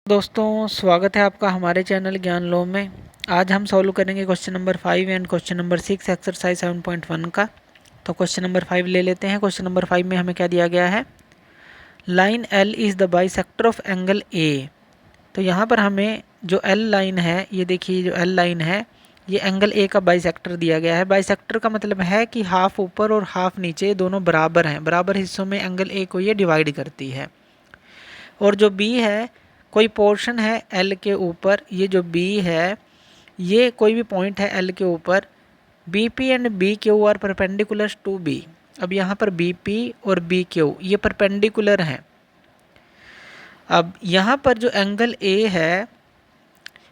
दोस्तों स्वागत है आपका हमारे चैनल ज्ञान लो में। आज हम सॉल्व करेंगे question number 5 and question number 6 exercise 7.1 का। तो क्वेश्चन नंबर 5 ले लेते हैं। क्वेश्चन नंबर 5 में हमें क्या दिया गया है, line L is the bisector of angle A. तो यहाँ पर हमें जो एल लाइन है, ये देखिए जो एल लाइन है ये एंगल ए का बाइसेक्टर दिया गया है। बाइसेक्टर का मतलब है कि हाफ ऊपर और हाफ नीचे दोनों बराबर हैं, बराबर हिस्सों में एंगल ए को ये डिवाइड करती है। और जो बी है, कोई पोर्शन है एल के ऊपर, ये जो बी है ये कोई भी पॉइंट है एल के ऊपर, B P and B Q are perpendicular to B. अब यहाँ पर बी पी और बी क्यू ये परपेंडिकुलर हैं। अब यहाँ पर जो एंगल ए है,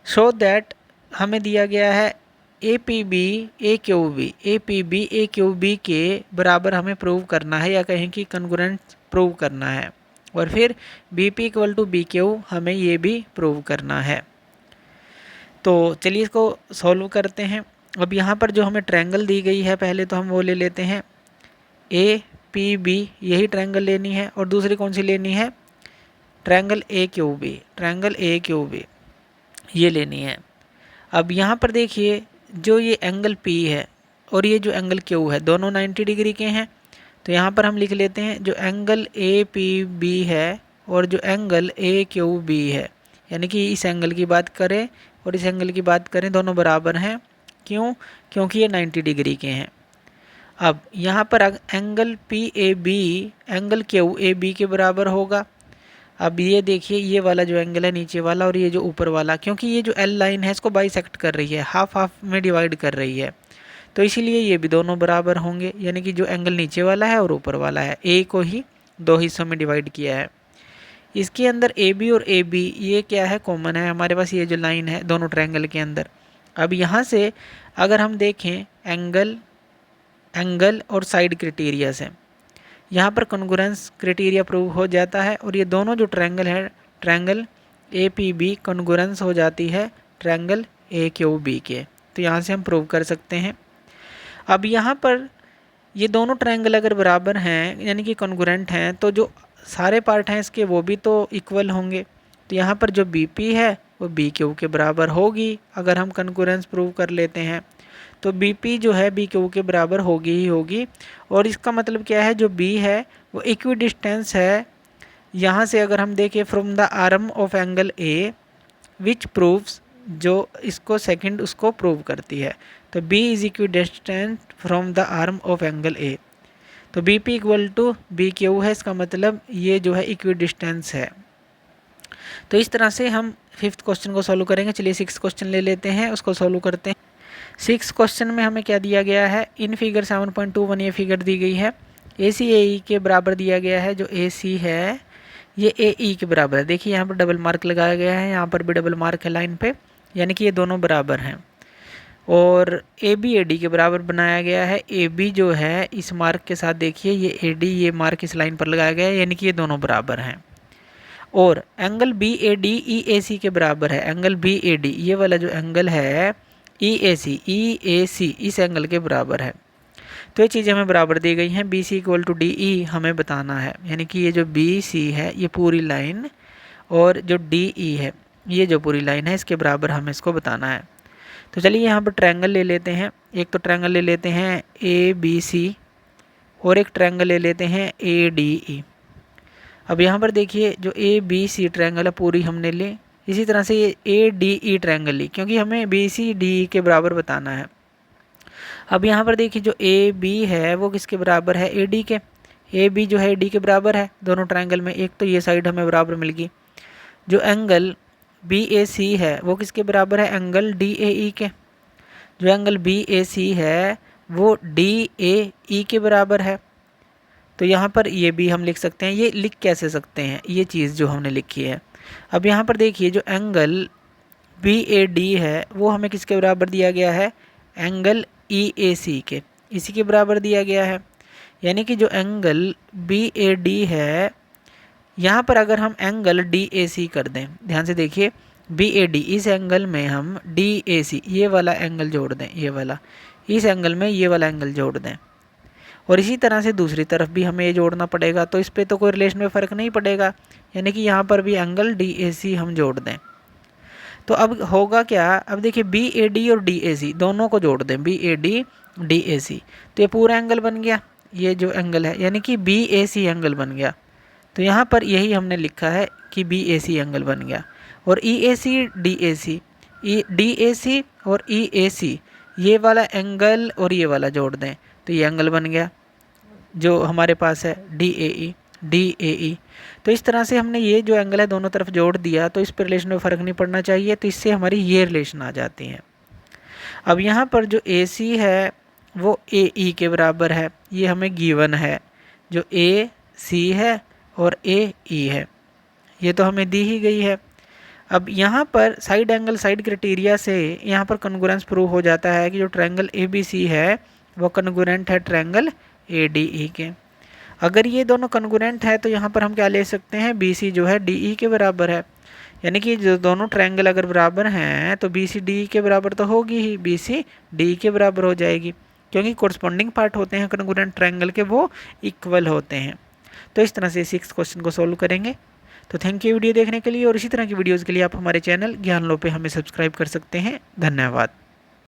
सो दैट हमें दिया गया है A P B A Q B, A P B A Q B के बराबर हमें प्रूव करना है, या कहें कि कॉन्ग्रुएंट प्रूव करना है। और फिर B P equal to B Q हमें ये भी प्रूव करना है। तो चलिए इसको सॉल्व करते हैं। अब यहाँ पर जो हमें ट्रायंगल दी गई है, पहले तो हम वो ले लेते हैं ए पी बी, यही ट्रायंगल लेनी है। और दूसरी कौन सी लेनी है, triangle A Q B, triangle A Q B ये लेनी है। अब यहाँ पर देखिए जो ये एंगल पी है और ये जो एंगल क्यू है दोनों 90 डिग्री के हैं। तो यहाँ पर हम लिख लेते हैं जो एंगल ए पी बी है और जो एंगल ए क्यू बी है, यानी कि इस एंगल की बात करें और इस एंगल की बात करें दोनों बराबर हैं। क्यों? क्योंकि ये 90 डिग्री के हैं। अब यहाँ पर angle P A B angle Q A B के बराबर होगा। अब ये देखिए ये वाला जो एंगल है नीचे वाला और ये जो ऊपर वाला, क्योंकि ये जो एल लाइन है इसको बाइसेक्ट कर रही है, हाफ हाफ में डिवाइड कर रही है, तो इसीलिए ये भी दोनों बराबर होंगे। यानी कि जो एंगल नीचे वाला है और ऊपर वाला है, ए को ही दो हिस्सों में डिवाइड किया है। इसके अंदर ए बी और ए बी ये क्या है, कॉमन है हमारे पास, ये जो लाइन है दोनों ट्रायंगल के अंदर। अब यहाँ से अगर हम देखें एंगल और साइड क्राइटेरिया से, यहाँ पर कॉन्ग्रुएंस क्राइटेरिया प्रूव हो जाता है और ये दोनों जो ट्रायंगल है, triangle A P B congruence हो जाती है ट्रायंगल ए क्यू बी के। तो यहाँ से हम प्रूव कर सकते हैं। अब यहाँ पर ये दोनों ट्रायंगल अगर बराबर हैं यानी कि कॉन्ग्रुएंट हैं, तो जो सारे पार्ट हैं इसके वो भी तो इक्वल होंगे। तो यहाँ पर जो बी पी है वो बी क्यू के बराबर होगी। अगर हम कॉन्ग्रुएंस प्रूव कर लेते हैं तो बी पी जो है बी क्यू के बराबर होगी ही होगी। और इसका मतलब क्या है, जो बी है वो इक्वी डिस्टेंस है यहाँ से, अगर हम देखें from the arm of angle A which proves, जो इसको सेकंड उसको प्रूव करती है। तो B is equidistance from the arm of angle A. तो B P equal to B Q है, इसका मतलब ये जो है इक्वी डिस्टेंस है। तो इस तरह से हम 5th क्वेश्चन को सॉल्व करेंगे। चलिए 6th क्वेश्चन ले लेते हैं, उसको सॉल्व करते हैं। 6th क्वेश्चन में हमें क्या दिया गया है, इन फिगर 7.21 ये फिगर दी गई है, ए सी ए ई के बराबर दिया गया है। जो ए सी है ये ए ई के बराबर है। देखिए यहाँ पर डबल मार्क लगाया गया है, यहाँ पर भी डबल मार्क है लाइन पे, यानी कि ये दोनों बराबर हैं। और ए बी ए डी के बराबर बनाया गया है। ए बी जो है इस मार्क के साथ देखिए ये ए डी, ये मार्क इस लाइन पर लगाया गया है, यानी कि ये दोनों बराबर हैं। और angle B A D E A C के बराबर है। एंगल बी ए डी ये वाला जो एंगल है ई ए सी इस एंगल के बराबर है। तो ये चीज़ें हमें बराबर दी गई हैं। B C equal to D E हमें बताना है, यानी कि ये जो बी सी है ये पूरी लाइन और जो डी ई है ये जो पूरी लाइन है इसके बराबर हमें इसको बताना है। तो चलिए यहाँ पर ट्रायंगल ले लेते हैं। एक तो ट्रायंगल ले लेते हैं ए बी सी और एक ट्रायंगल ले लेते हैं ए डी ई। अब यहाँ पर देखिए जो ए बी सी ट्रायंगल है पूरी हमने ली, इसी तरह से ये ए डी ई ट्रायंगल ली, क्योंकि हमें बी सी डी ई के बराबर बताना है। अब यहाँ पर देखिए जो ए बी है वो किसके बराबर है, ए डी के। ए बी जो है डी के बराबर है दोनों ट्रायंगल में। एक तो ये साइड हमें बराबर मिल गई। जो एंगल बी ए सी है वो किसके बराबर है, एंगल डी ए ई के। जो एंगल बी ए सी है वो डी ए ई के बराबर है। तो यहाँ पर ये भी हम लिख सकते हैं। ये लिख कैसे सकते हैं, ये चीज़ जो हमने लिखी है। अब यहाँ पर देखिए जो एंगल बी ए डी है वो हमें किसके बराबर दिया गया है, एंगल ई ए सी के, इसी के बराबर दिया गया है। यानी कि जो एंगल बी ए डी है यहाँ पर अगर हम एंगल डी ए सी कर दें, ध्यान से देखिए बी ए डी इस एंगल में हम डी ए सी ये वाला एंगल जोड़ दें, ये वाला इस एंगल में ये वाला एंगल जोड़ दें, और इसी तरह से दूसरी तरफ भी हमें ये जोड़ना पड़ेगा। तो इस पर तो कोई रिलेशन में फ़र्क नहीं पड़ेगा, यानी कि यहाँ पर भी एंगल DAC हम जोड़ दें। तो अब होगा क्या, अब देखिए BAD और DAC दोनों को जोड़ दें, BAD DAC, तो ये पूरा एंगल बन गया, ये जो एंगल है यानी कि BAC एंगल बन गया। तो यहाँ पर यही हमने लिखा है कि BAC एंगल बन गया। और EAC DAC, DAC और EAC ये वाला एंगल और ये वाला जोड़ दें तो ये एंगल बन गया जो हमारे पास है DAE। तो इस तरह से हमने ये जो एंगल है दोनों तरफ जोड़ दिया, तो इस पर रिलेशन में फ़र्क नहीं पड़ना चाहिए, तो इससे हमारी ये रिलेशन आ जाती है। अब यहाँ पर जो AC है वो AE के बराबर है, ये हमें गिवन है, जो AC है और AE है ये तो हमें दी ही गई है। अब यहाँ पर साइड एंगल साइड क्राइटेरिया से यहाँ पर कॉन्ग्रुएंस प्रूव हो जाता है कि जो ट्रायंगल ABC है वो कॉन्ग्रुएंट है ट्रायंगल ADE के। अगर ये दोनों कॉन्ग्रुएंट है तो यहाँ पर हम क्या ले सकते हैं, BC जो है DE के बराबर है, यानी कि जो दोनों ट्रायंगल अगर बराबर हैं तो BC DE के बराबर तो होगी ही, BC DE के बराबर हो जाएगी, क्योंकि कोरस्पॉन्डिंग पार्ट होते हैं कॉन्ग्रुएंट ट्रायंगल के वो इक्वल होते हैं। तो इस तरह से 6 क्वेश्चन को सोल्व करेंगे। तो थैंक यू वीडियो देखने के लिए, और इसी तरह की वीडियोज़ के लिए आप हमारे चैनल ज्ञान लो पे हमें सब्सक्राइब कर सकते हैं। धन्यवाद।